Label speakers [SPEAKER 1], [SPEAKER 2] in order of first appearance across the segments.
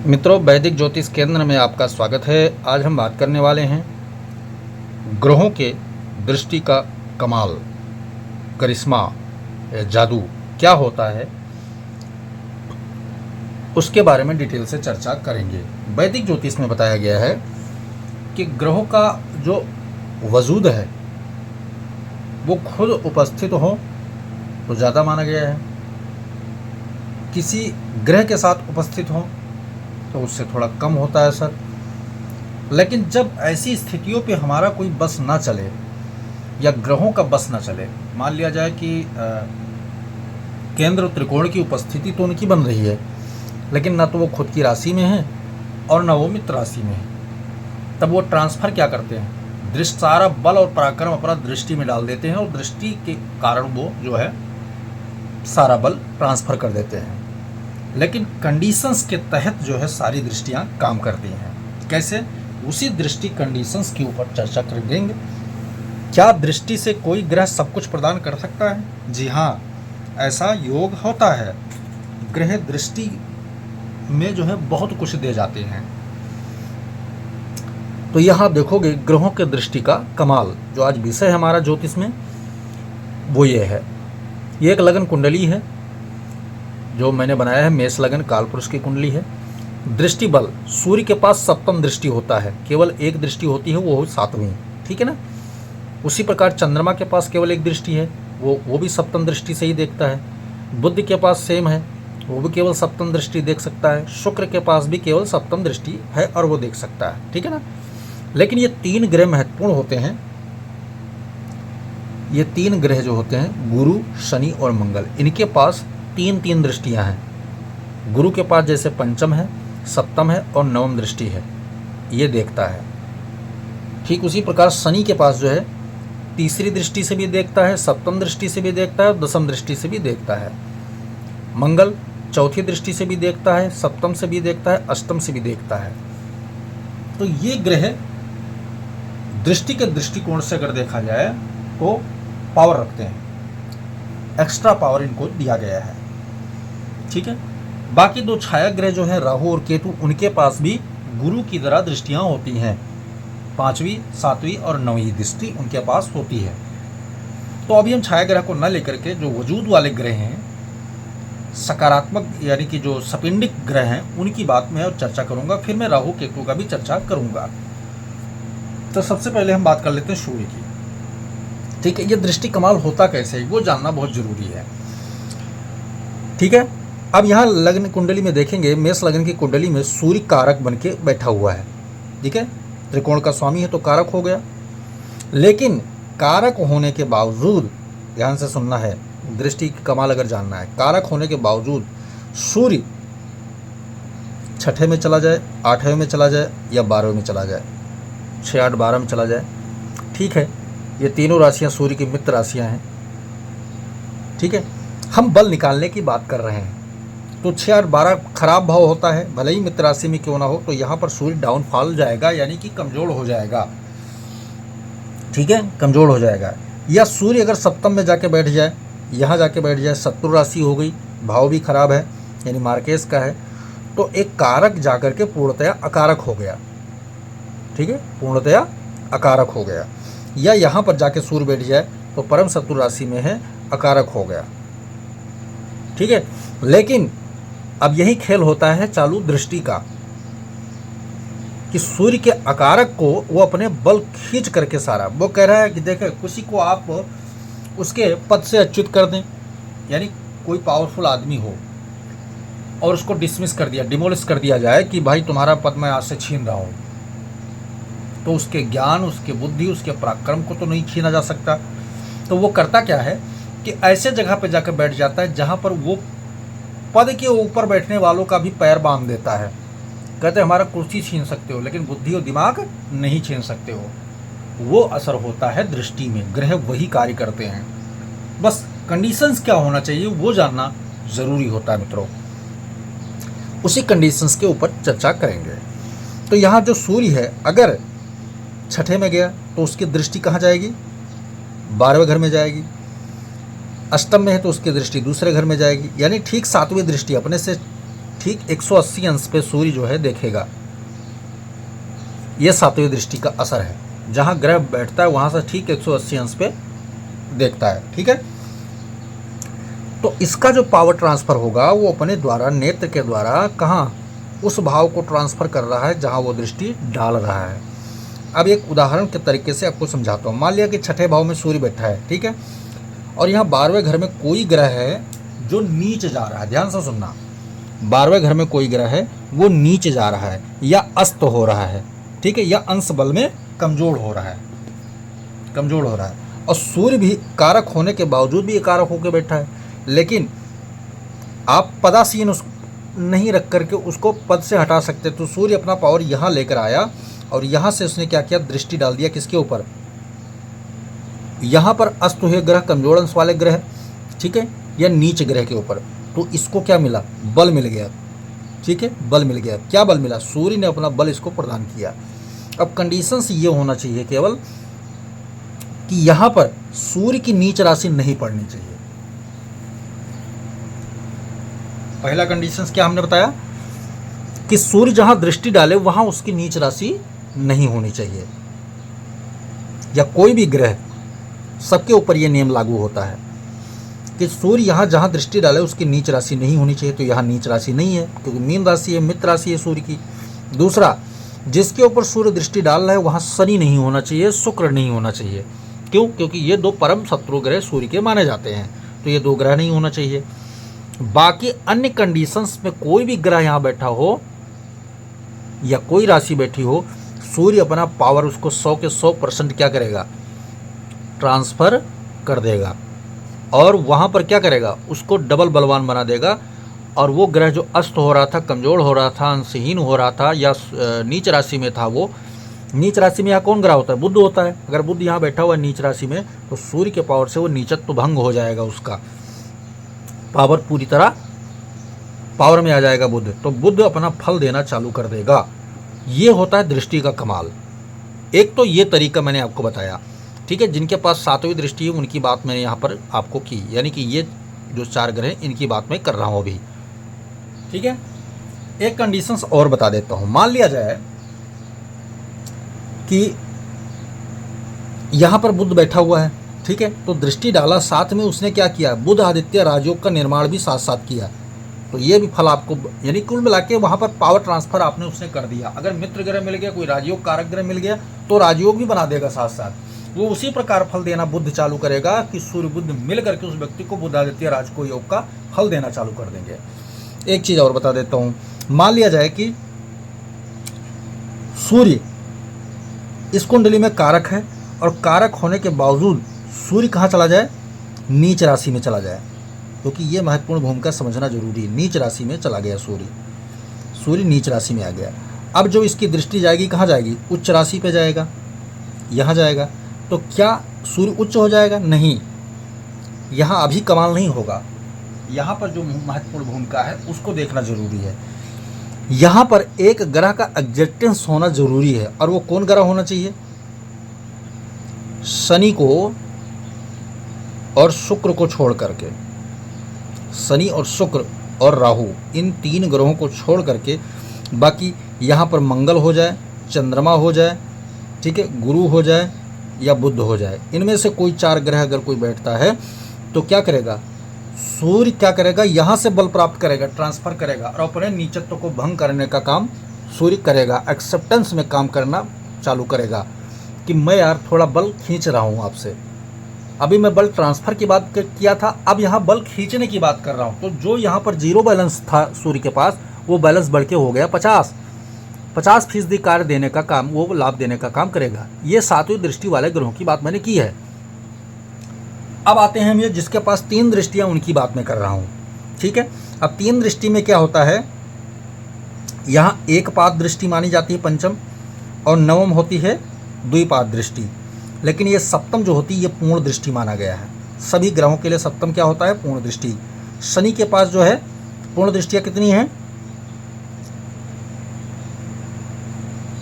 [SPEAKER 1] मित्रों, वैदिक ज्योतिष केंद्र में आपका स्वागत है। आज हम बात करने वाले हैं ग्रहों के दृष्टि का कमाल, करिश्मा या जादू क्या होता है, उसके बारे में डिटेल से चर्चा करेंगे। वैदिक ज्योतिष में बताया गया है कि ग्रहों का जो वजूद है वो खुद उपस्थित हो तो ज़्यादा माना गया है, किसी ग्रह के साथ उपस्थित हो तो उससे थोड़ा कम होता है सर। लेकिन जब ऐसी स्थितियों पे हमारा कोई बस ना चले या ग्रहों का बस ना चले, मान लिया जाए कि केंद्र त्रिकोण की उपस्थिति तो उनकी बन रही है, लेकिन ना तो वो खुद की राशि में है और ना वो मित्र राशि में है, तब वो ट्रांसफ़र क्या करते हैं, दृष्टि सारा बल और पराक्रम अपना दृष्टि में डाल देते हैं और दृष्टि के कारण वो जो है सारा बल ट्रांसफ़र कर देते हैं। लेकिन कंडीशंस के तहत जो है सारी दृष्टियां काम करती हैं। कैसे, उसी दृष्टि कंडीशंस के ऊपर चर्चा करेंगे। क्या दृष्टि से कोई ग्रह सब कुछ प्रदान कर सकता है? जी हाँ, ऐसा योग होता है। ग्रह दृष्टि में जो है बहुत कुछ दे जाते हैं। तो यहाँ देखोगे ग्रहों के दृष्टि का कमाल, जो आज विषय है हमारा ज्योतिष में, वो ये है। ये एक लगन कुंडली है जो मैंने बनाया है, मेष लगन कालपुरुष की कुंडली है। दृष्टि बल, सूर्य के पास सप्तम दृष्टि होता है, केवल एक दृष्टि होती है, वो सातवीं, ठीक है ना। उसी प्रकार चंद्रमा के पास केवल एक दृष्टि है, वो भी सप्तम दृष्टि से ही देखता है। बुध के पास सेम है, वो भी केवल सप्तम दृष्टि देख सकता है। शुक्र के पास भी केवल सप्तम दृष्टि है और वो देख सकता है, ठीक है ना। लेकिन ये तीन ग्रह महत्वपूर्ण होते हैं। ये तीन ग्रह जो होते हैं, गुरु, शनि और मंगल, इनके पास तीन तीन दृष्टियां हैं। गुरु के पास जैसे पंचम है, सप्तम है और नवम दृष्टि है, ये देखता है। ठीक उसी प्रकार शनि के पास जो है तीसरी दृष्टि से भी देखता है, सप्तम दृष्टि से भी देखता है और दसम दृष्टि से भी देखता है। मंगल चौथी दृष्टि से भी देखता है, सप्तम से भी देखता है, अष्टम से भी देखता है। तो ये ग्रह दृष्टि के दृष्टिकोण से अगर देखा जाए तो पावर रखते हैं, एक्स्ट्रा पावर इनको दिया गया है, ठीक है। बाकी दो छाया ग्रह जो है राहु और केतु, उनके पास भी गुरु की तरह दृष्टियां होती हैं, पांचवी, सातवीं और नौवीं दृष्टि उनके पास होती है। तो अभी हम छाया ग्रह को न लेकर के जो वजूद वाले ग्रह हैं, सकारात्मक यानी कि जो सपिंडिक ग्रह हैं, उनकी बात मैं और चर्चा करूंगा। फिर मैं राहु केतु का भी चर्चा करूंगा। तो सबसे पहले हम बात कर लेते हैं सूर्य की, ठीक है। ये दृष्टि कमाल होता कैसे है वो जानना बहुत जरूरी है, ठीक है। अब यहाँ लग्न कुंडली में देखेंगे, मेष लग्न की कुंडली में सूर्य कारक बन के बैठा हुआ है, ठीक है। त्रिकोण का स्वामी है तो कारक हो गया। लेकिन कारक होने के बावजूद, ध्यान से सुनना है, दृष्टि की कमाल अगर जानना है, कारक होने के बावजूद सूर्य छठे में चला जाए, आठवें में चला जाए या 12वें में चला जाए, 6, 8, 12 में चला जाए, ठीक है। ये तीनों राशियां सूर्य की मित्र राशियां हैं, ठीक है। हम बल निकालने की बात कर रहे हैं, तो 6 और 12 खराब भाव होता है, भले ही मित्र राशि में क्यों ना हो, तो यहाँ पर सूर्य डाउनफॉल जाएगा, यानी कि कमजोर हो जाएगा, ठीक है, कमजोर हो जाएगा। या सूर्य अगर सप्तम में जाके बैठ जाए, यहाँ जाके बैठ जाए, शत्रु राशि हो गई, भाव भी खराब है, यानी मार्केस का है, तो एक कारक जाकर के पूर्णतया अकारक हो गया, ठीक है, पूर्णतया अकारक हो गया। या यहाँ पर जाके सूर्य बैठ जाए तो परम शत्रु राशि में है, अकारक हो गया, ठीक है। लेकिन अब यही खेल होता है चालू दृष्टि का, कि सूर्य के अकारक को वो अपने बल खींच करके सारा, वो कह रहा है कि देखें, किसी को आप उसके पद से अच्युत कर दें, यानी कोई पावरफुल आदमी हो और उसको डिसमिस कर दिया, डिमोलिश कर दिया जाए कि भाई तुम्हारा पद मैं आज से छीन रहा हूँ, तो उसके ज्ञान, उसके बुद्धि, उसके पराक्रम को तो नहीं छीना जा सकता। तो वो करता क्या है कि ऐसे जगह पे जाकर बैठ जाता है जहाँ पर वो पद के ऊपर बैठने वालों का भी पैर बांध देता है। कहते हैं हमारा कुर्सी छीन सकते हो लेकिन बुद्धि और दिमाग नहीं छीन सकते हो। वो असर होता है दृष्टि में, ग्रह वही कार्य करते हैं। बस कंडीशंस क्या होना चाहिए वो जानना ज़रूरी होता है मित्रों, उसी कंडीशंस के ऊपर चर्चा करेंगे। तो यहाँ जो सूर्य है अगर छठे में गया तो उसकी दृष्टि कहाँ जाएगी? 12वें घर में जाएगी। अष्टम में है तो उसकी दृष्टि दूसरे घर में जाएगी, यानी ठीक 7वीं दृष्टि अपने से ठीक 180 अंश पे सूर्य जो है देखेगा। ये सातवीं दृष्टि का असर है, जहाँ ग्रह बैठता है वहाँ से ठीक 180 अंश पे देखता है। ठीक है, तो इसका जो पावर ट्रांसफ़र होगा वो अपने द्वारा, नेत्र के द्वारा कहाँ, उस भाव को ट्रांसफ़र कर रहा है जहाँ वो दृष्टि डाल रहा है। अब एक उदाहरण के तरीके से आपको समझाता हूँ। मान लिया कि छठे भाव में सूर्य बैठा है, ठीक है, और यहाँ 12वें घर में कोई ग्रह है जो नीचे जा रहा है। ध्यान से सुनना, 12वें घर में कोई ग्रह है वो नीचे जा रहा है या अस्त हो रहा है, ठीक है, या अंश बल में कमज़ोर हो रहा है, कमज़ोर हो रहा है। और सूर्य भी कारक होने के बावजूद भी कारक होकर बैठा है, लेकिन आप पदासीन उस नहीं रख करके उसको पद से हटा सकते। तो सूर्य अपना पावर यहाँ लेकर आया और यहाँ से उसने क्या किया, दृष्टि डाल दिया किसके ऊपर, यहाँ पर अस्त हुए ग्रह, कमजोर अंश वाले ग्रह, ठीक है, या नीच ग्रह के ऊपर। तो इसको क्या मिला, बल मिल गया। ठीक है, बल मिल गया। क्या बल मिला, सूर्य ने अपना बल इसको प्रदान किया। अब कंडीशंस ये होना चाहिए केवल कि यहाँ पर सूर्य की नीच राशि नहीं पड़नी चाहिए। पहला कंडीशंस क्या हमने बताया कि सूर्य जहां दृष्टि डाले वहां उसकी नीच राशि नहीं होनी चाहिए, या कोई भी ग्रह, सबके ऊपर यह नियम लागू होता है कि सूर्य यहां जहां दृष्टि डाले उसकी नीच राशि नहीं होनी चाहिए। तो यहां नीच राशि नहीं है क्योंकि मीन राशि है, मित्र राशि है सूर्य की। दूसरा, जिसके ऊपर सूर्य दृष्टि डाल रहा है वहां शनि नहीं होना चाहिए, शुक्र नहीं होना चाहिए। क्यों, क्योंकि ये दो परम शत्रु ग्रह सूर्य के माने जाते हैं, तो ये दो ग्रह नहीं होना चाहिए। बाकी अन्य कंडीशंस में कोई भी ग्रह यहाँ बैठा हो या कोई राशि बैठी हो, सूर्य अपना पावर उसको 100 के 100% क्या करेगा, ट्रांसफ़र कर देगा, और वहाँ पर क्या करेगा, उसको डबल बलवान बना देगा। और वो ग्रह जो अस्त हो रहा था, कमज़ोर हो रहा था, अंशहीन हो रहा था, या नीच राशि में था, वो नीच राशि में यहाँ कौन ग्रह होता है, बुध होता है। अगर बुध यहाँ बैठा हुआ है नीच राशि में, तो सूर्य के पावर से वो नीचत्व भंग हो जाएगा, उसका पावर पूरी तरह पावर में आ जाएगा बुध। तो बुध अपना फल देना चालू कर देगा। ये होता है दृष्टि का कमाल। एक तो ये तरीका मैंने आपको बताया, ठीक है। जिनके पास सातवीं दृष्टि है उनकी बात मैंने यहाँ पर आपको की, यानी कि ये जो 4 ग्रह इनकी बात मैं कर रहा हूँ अभी, ठीक है। एक कंडीशंस और बता देता हूँ। मान लिया जाए कि यहाँ पर बुध बैठा हुआ है, ठीक है, तो दृष्टि डाला, साथ में उसने क्या किया, बुध आदित्य राजयोग का निर्माण भी साथ साथ किया। तो ये भी फल आपको, यानी कुल मिला के वहाँ पर पावर ट्रांसफर आपने उसने कर दिया। अगर मित्र ग्रह मिल गया, कोई राजयोग कारक ग्रह मिल गया, तो राजयोग भी बना देगा साथ साथ। वो उसी प्रकार फल देना बुध चालू करेगा कि सूर्य बुध मिल करके उस व्यक्ति को बुध आदित्य राज को योग का फल देना चालू कर देंगे। एक चीज़ और बता देता हूँ। मान लिया जाए कि सूर्य इस कुंडली में कारक है, और कारक होने के बावजूद सूर्य कहाँ चला जाए, नीच राशि में चला जाए, क्योंकि ये महत्वपूर्ण भूमिका समझना जरूरी है। नीच राशि में चला गया सूर्य, सूर्य नीच राशि में आ गया। अब जो इसकी दृष्टि जाएगी कहाँ जाएगी, उच्च राशि पे जाएगा, यहाँ जाएगा। तो क्या सूर्य उच्च हो जाएगा, नहीं, यहाँ अभी कमाल नहीं होगा। यहाँ पर जो महत्वपूर्ण भूमिका है उसको देखना जरूरी है। यहाँ पर एक ग्रह का एग्जिस्टेंस होना जरूरी है, और वो कौन ग्रह होना चाहिए, शनि को और शुक्र को छोड़ करके, शनि और शुक्र और राहु, इन 3 ग्रहों को छोड़ करके बाकी यहाँ पर मंगल हो जाए, चंद्रमा हो जाए, ठीक है, गुरु हो जाए या बुध हो जाए। इनमें से कोई 4 ग्रह अगर कोई बैठता है तो क्या करेगा, सूर्य क्या करेगा, यहाँ से बल प्राप्त करेगा, ट्रांसफर करेगा, और अपने नीचत्व को भंग करने का काम सूर्य करेगा। एक्सेप्टेंस में काम करना चालू करेगा कि मैं यार थोड़ा बल खींच रहा हूँ आपसे। अभी मैं बल ट्रांसफ़र की बात किया था, अब यहाँ बल खींचने की बात कर रहा हूँ। तो जो यहाँ पर 0 बैलेंस था सूर्य के पास, वो बैलेंस बढ़ के हो गया 50% कार्य देने का काम, वो लाभ देने का काम करेगा। ये 7वीं दृष्टि वाले ग्रहों की बात मैंने की है। अब आते हैं हम ये जिसके पास 3 दृष्टियाँ, उनकी बात मैं कर रहा हूँ, ठीक है। अब 3 दृष्टि में क्या होता है, यहाँ एक पाद दृष्टि मानी जाती है पंचम, और नवम होती है द्विपाद दृष्टि। लेकिन ये सप्तम जो होती है ये पूर्ण दृष्टि माना गया है। सभी ग्रहों के लिए सप्तम क्या होता है, पूर्ण दृष्टि। शनि के पास जो है पूर्ण दृष्टियाँ कितनी हैं,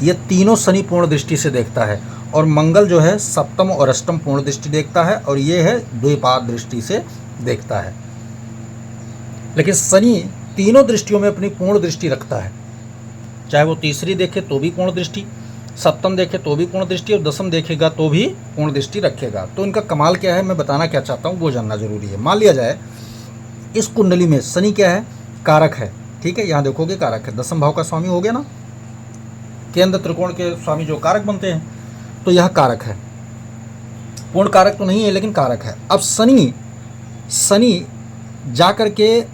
[SPEAKER 1] ये तीनों शनि पूर्ण दृष्टि से देखता है, और मंगल जो है सप्तम और अष्टम पूर्ण दृष्टि देखता है, और ये है द्विपाद दृष्टि से देखता है। लेकिन शनि तीनों दृष्टियों में अपनी पूर्ण दृष्टि रखता है, चाहे वो तीसरी देखे तो भी पूर्ण दृष्टि, सप्तम देखे तो भी पूर्ण दृष्टि और दसम देखेगा तो भी पूर्ण दृष्टि रखेगा। तो इनका कमाल क्या है, मैं बताना क्या चाहता हूँ वो जानना जरूरी है। मान लिया जाए इस कुंडली में शनि क्या है, कारक है, ठीक है, यहाँ देखोगे कारक है, दसम भाव का स्वामी हो गया ना, केंद्र त्रिकोण के स्वामी जो कारक बनते हैं, तो यह कारक है, पूर्ण कारक तो नहीं है लेकिन कारक है। अब शनि जा कर के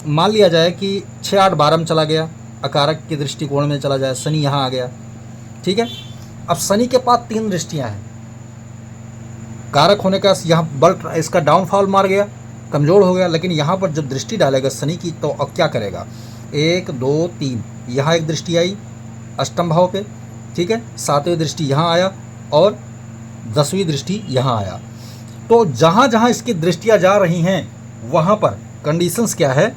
[SPEAKER 1] मान लिया जाए कि 6, 8, 12 में चला गया, अकारक के दृष्टिकोण में चला जाए, शनि यहाँ आ गया, ठीक है। अब शनि के पास 3 दृष्टियां हैं, कारक होने का यहाँ बल, इसका डाउनफॉल मार गया, कमज़ोर हो गया, लेकिन यहाँ पर जब दृष्टि डालेगा शनि की तो अब क्या करेगा, 1, 2, 3 यहाँ एक दृष्टि आई अष्टम भाव पे, ठीक है, 7वीं दृष्टि यहाँ आया और 10वीं दृष्टि यहाँ आया। तो जहाँ जहाँ इसकी दृष्टियाँ जा रही हैं वहाँ पर कंडीशंस क्या है,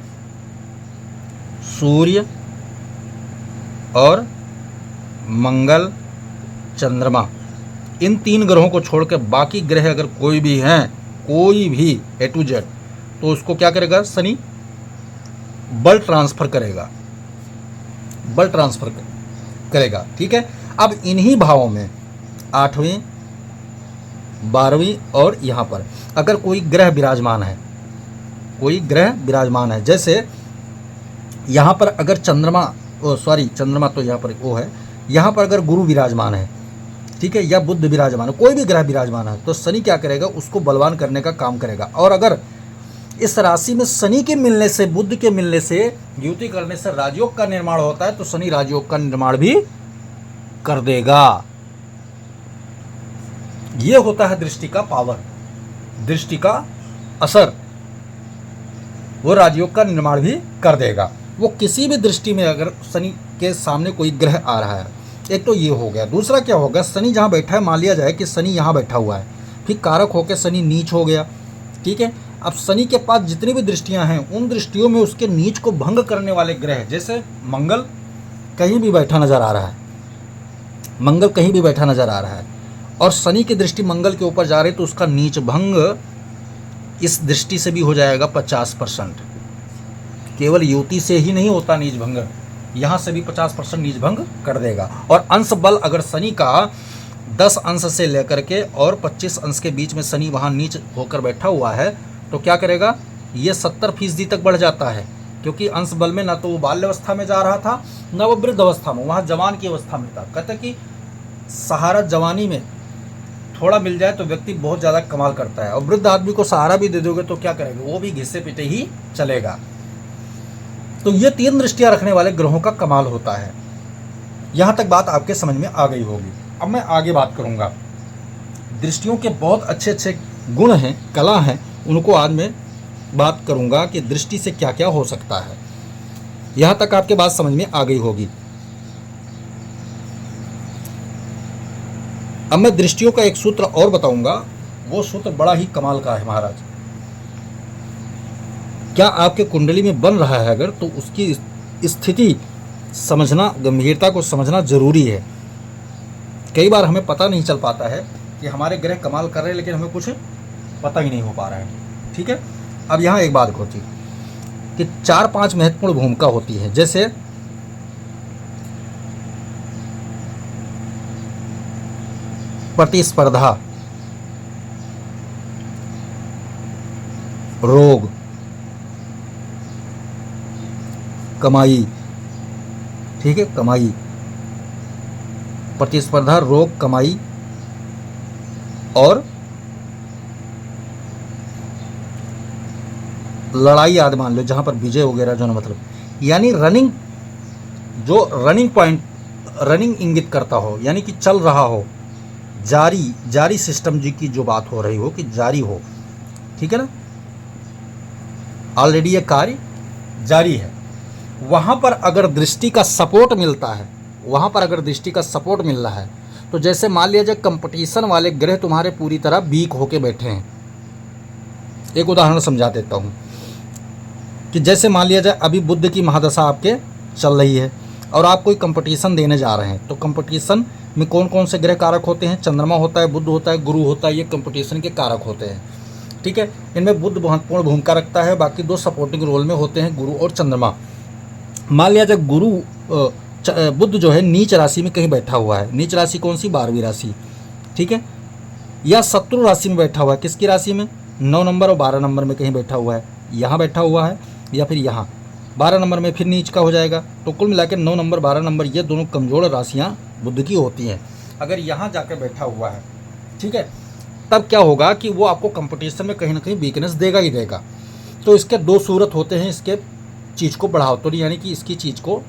[SPEAKER 1] सूर्य और मंगल, चंद्रमा, इन 3 ग्रहों को छोड़कर बाकी ग्रह अगर कोई भी हैं, कोई भी A to Z, तो उसको क्या करेगा शनि, बल ट्रांसफर करेगा, बल ट्रांसफर करेगा, ठीक है। अब इन्हीं भावों में 8वीं, 12वीं और यहाँ पर अगर कोई ग्रह विराजमान है, कोई ग्रह विराजमान है, जैसे यहाँ पर अगर चंद्रमा तो यहाँ पर वो है, यहाँ पर अगर गुरु विराजमान है, ठीक है, या बुध विराजमान है, कोई भी ग्रह विराजमान है, तो शनि क्या करेगा, उसको बलवान करने का काम करेगा। और अगर इस राशि में शनि के मिलने से, बुध के मिलने से, युति करने से राजयोग का निर्माण होता है, तो शनि राजयोग का निर्माण भी कर देगा। ये होता है दृष्टि का पावर, दृष्टि का असर, वो राजयोग का निर्माण भी कर देगा। वो किसी भी दृष्टि में अगर शनि के सामने कोई ग्रह आ रहा है, एक तो ये हो गया। दूसरा क्या होगा, शनि जहाँ बैठा है, मान लिया जाए कि शनि यहाँ बैठा हुआ है, फिर कारक होकर शनि नीच हो गया, ठीक है। अब शनि के पास जितनी भी दृष्टियां हैं, उन दृष्टियों में उसके नीच को भंग करने वाले ग्रह, जैसे मंगल कहीं भी बैठा नजर आ रहा है, मंगल कहीं भी बैठा नजर आ रहा है और शनि की दृष्टि मंगल के ऊपर जा रही, तो उसका नीच भंग इस दृष्टि से भी हो जाएगा 50%। केवल युति से ही नहीं होता नीच भंग, यहाँ से भी 50% नीच भंग कर देगा। और अंश बल अगर शनि का 10 अंश से लेकर के और 25 अंश के बीच में शनि वहाँ नीच होकर बैठा हुआ है, तो क्या करेगा, ये 70% तक बढ़ जाता है, क्योंकि अंश बल में ना तो वो बाल्यावस्था में जा रहा था, ना वो वृद्ध अवस्था में, वहाँ जवान की अवस्था में था। कहते कि सहारा जवानी में थोड़ा मिल जाए तो व्यक्ति बहुत ज़्यादा कमाल करता है, और वृद्ध आदमी को सहारा भी दे दोगे तो क्या करेगा, वो भी घिसे पिटे ही चलेगा। तो ये 3 दृष्टियां रखने वाले ग्रहों का कमाल होता है। यहाँ तक बात आपके समझ में आ गई होगी। अब मैं आगे बात करूँगा, दृष्टियों के बहुत अच्छे अच्छे गुण हैं, कला हैं, उनको आज मैं बात करूँगा कि दृष्टि से क्या क्या हो सकता है। यहाँ तक आपके बात समझ में आ गई होगी। अब मैं दृष्टियों का एक सूत्र और बताऊंगा, वो सूत्र बड़ा ही कमाल का है महाराज। क्या आपके कुंडली में बन रहा है अगर, तो उसकी स्थिति समझना, गंभीरता को समझना जरूरी है। कई बार हमें पता नहीं चल पाता है कि हमारे ग्रह कमाल कर रहे हैं, लेकिन हमें कुछ पता ही नहीं हो पा रहा है, ठीक है। अब यहाँ एक बात होती कि 4-5 महत्वपूर्ण भूमिका होती है, जैसे प्रतिस्पर्धा, रोग, कमाई, ठीक है, कमाई, प्रतिस्पर्धा, रोग, कमाई और लड़ाई आदि मान लो, जहां पर विजय वगैरह जो ना, मतलब यानी रनिंग, जो रनिंग पॉइंट, रनिंग इंगित करता हो, यानी कि चल रहा हो, जारी सिस्टम जी की जो बात हो रही हो कि जारी हो, ठीक है ना, ऑलरेडी ये कार्य जारी है, वहाँ पर अगर दृष्टि का सपोर्ट मिलता है, वहाँ पर अगर दृष्टि का सपोर्ट मिल रहा है, तो जैसे मान लिया जाए कंपटीशन वाले ग्रह तुम्हारे पूरी तरह वीक होके बैठे हैं। एक उदाहरण समझा देता हूँ कि जैसे मान लिया जाए अभी बुध की महादशा आपके चल रही है और आप कोई कंपटीशन देने जा रहे हैं, तो कंपटीशन में कौन कौन से ग्रह कारक होते हैं, चंद्रमा होता है, बुध होता है, गुरु होता है, ये कंपटीशन के कारक होते हैं, ठीक है। इनमें बुध महत्वपूर्ण भूमिका रखता है, बाकी 2 सपोर्टिंग रोल में होते हैं, गुरु और चंद्रमा। मान लिया जब गुरु बुध जो है नीच राशि में कहीं बैठा हुआ है, नीच राशि कौन सी, 12वीं राशि, ठीक है, या शत्रु राशि में बैठा हुआ है, किसकी राशि में, 9 नंबर और 12 नंबर में कहीं बैठा हुआ है, यहाँ बैठा हुआ है या फिर यहाँ 12 नंबर में फिर नीच का हो जाएगा। तो कुल मिला के 9 नंबर 12 नंबर ये दोनों कमज़ोर राशियाँ बुध की होती हैं। अगर यहाँ जाकर बैठा हुआ है, ठीक है, तब क्या होगा कि वो आपको कंपटीशन में कहीं ना कहीं वीकनेस देगा ही देगा। तो इसके दो सूरत होते हैं इसके चीज़ को बढ़ाओ, यानी कि इसकी चीज़ को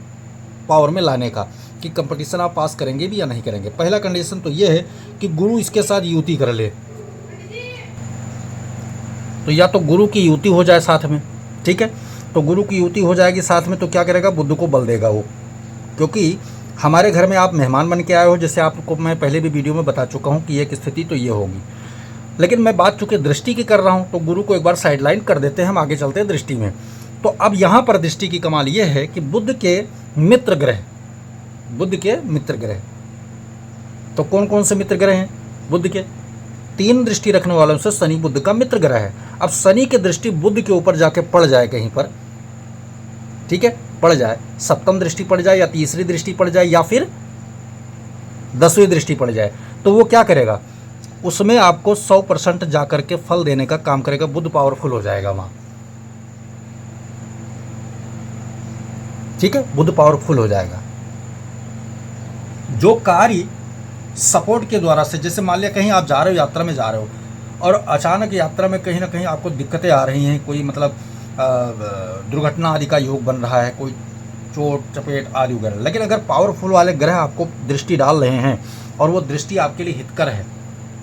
[SPEAKER 1] पावर में लाने का, कि कंपटीशन आप पास करेंगे भी या नहीं करेंगे। पहला कंडीशन तो ये है कि गुरु इसके साथ युति कर ले, तो या तो गुरु की युति हो जाए साथ में, ठीक है, तो गुरु की युति हो जाएगी साथ में तो क्या करेगा, बुध को बल देगा वो, क्योंकि हमारे घर में आप मेहमान बन के आए हो, जैसे आपको मैं पहले भी वीडियो में बता चुका हूँ कि एक स्थिति तो ये होगी। लेकिन मैं बात चूँकि दृष्टि की कर रहा हूँ तो गुरु को एक बार साइडलाइन कर देते हैं, हम आगे चलते हैं दृष्टि में। तो अब यहाँ पर दृष्टि की कमाल ये है कि बुध के मित्र ग्रह, बुध के मित्र ग्रह, तो कौन कौन से मित्र ग्रह हैं बुध के, 3 दृष्टि रखने वालों से शनि बुध का मित्र ग्रह है। अब शनि की दृष्टि बुध के ऊपर जाके पड़ जाए कहीं पर, ठीक है, पड़ जाए, सप्तम दृष्टि पड़ जाए या तीसरी दृष्टि पड़ जाए या फिर 10वीं दृष्टि पड़ जाए, तो वो क्या करेगा, उसमें आपको 100% जाकर के फल देने का काम करेगा। बुध पावरफुल हो जाएगा वहाँ, ठीक है, बुध पावरफुल हो जाएगा। जो कार्य सपोर्ट के द्वारा से, जैसे मान लिया कहीं आप जा रहे हो, यात्रा में जा रहे हो और अचानक यात्रा में कहीं ना कहीं आपको दिक्कतें आ रही हैं, कोई मतलब दुर्घटना आदि का योग बन रहा है, कोई चोट चपेट आदि वगैरह, लेकिन अगर पावरफुल वाले ग्रह आपको दृष्टि डाल रहे हैं और वो दृष्टि आपके लिए हितकर है,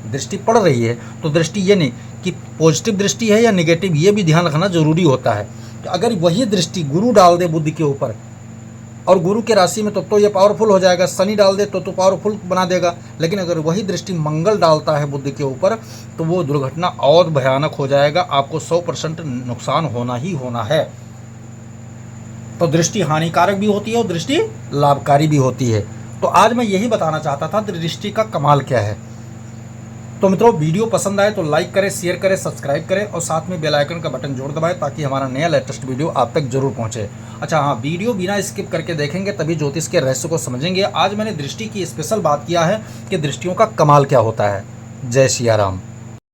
[SPEAKER 1] दृष्टि पड़ रही है, तो दृष्टि ये नहीं कि पॉजिटिव दृष्टि है या नेगेटिव, ये भी ध्यान रखना जरूरी होता है। तो अगर वही दृष्टि गुरु डाल दे बुध के ऊपर और गुरु के राशि में तो ये पावरफुल हो जाएगा, शनि डाल दे तो पावरफुल बना देगा, लेकिन अगर वही दृष्टि मंगल डालता है बुध के ऊपर तो वो दुर्घटना और भयानक हो जाएगा, आपको 100% नुकसान होना ही होना है। तो दृष्टि हानिकारक भी होती है और दृष्टि लाभकारी भी होती है। तो आज मैं यही बताना चाहता था दृष्टि का कमाल क्या है। तो मित्रों, वीडियो पसंद आए तो लाइक करें, शेयर करें, सब्सक्राइब करें और साथ में बेल आइकन का बटन जरूर दबाएं ताकि हमारा नया लेटेस्ट वीडियो आप तक जरूर पहुंचे। अच्छा हाँ, वीडियो बिना स्किप करके देखेंगे तभी ज्योतिष के रहस्य को समझेंगे। आज मैंने दृष्टि की स्पेशल बात किया है कि दृष्टियों का कमाल क्या होता है। जय सिया राम।